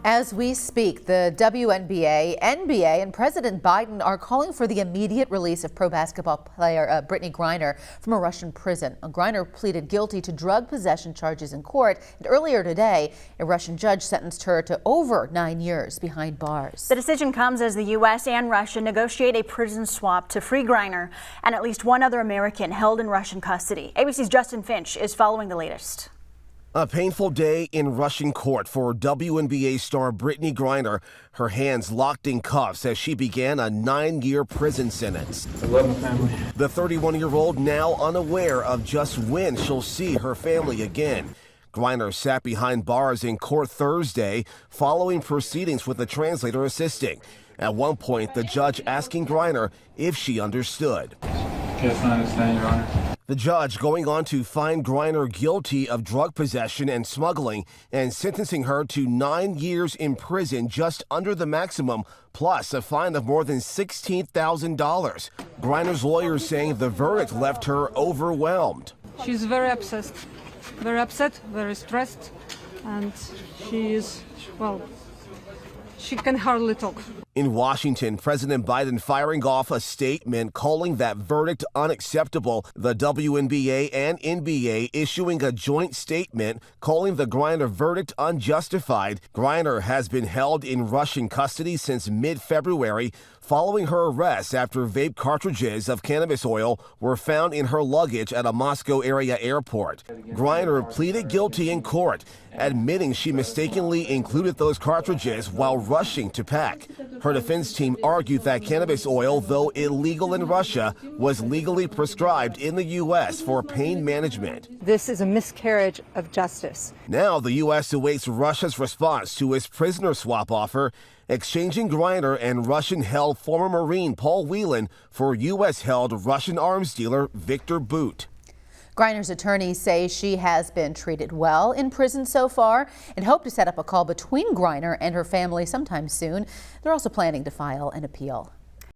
As we speak, the WNBA, NBA, and President Biden are calling for the immediate release of pro basketball player Brittney Griner from a Russian prison. Griner pleaded guilty to drug possession charges in court, and earlier today, a Russian judge sentenced her to over 9 years behind bars. The decision comes as the U.S. and Russia negotiate a prison swap to free Griner and at least one other American held in Russian custody. ABC's Justin Finch is following the latest. A painful day in Russian court for WNBA star Brittney Griner, her hands locked in cuffs as she began a 9-year prison sentence. I love my family. The 31-year-old now unaware of just when she'll see her family again. Griner sat behind bars in court Thursday following proceedings with a translator assisting. At one point, the judge asking Griner if she understood. Yes, I understand, Your Honor. The judge going on to find Griner guilty of drug possession and smuggling and sentencing her to 9 years in prison, just under the maximum, plus a fine of more than $16,000. Griner's lawyers saying the verdict left her overwhelmed. She's very upset, very stressed, and she is, well, she can hardly talk. In Washington, President Biden firing off a statement calling that verdict unacceptable. The WNBA and NBA issuing a joint statement calling the Griner verdict unjustified. Griner has been held in Russian custody since mid-February following her arrest after vape cartridges of cannabis oil were found in her luggage at a Moscow area airport. Griner pleaded guilty in court, admitting she mistakenly included those cartridges while rushing to pack. Her defense team argued that cannabis oil, though illegal in Russia, was legally prescribed in the U.S. for pain management. This is a miscarriage of justice. Now the U.S. awaits Russia's response to its prisoner swap offer, exchanging Griner and Russian-held former Marine Paul Whelan for U.S.-held Russian arms dealer Victor Bout. Griner's attorneys say she has been treated well in prison so far and hope to set up a call between Griner and her family sometime soon. They're also planning to file an appeal.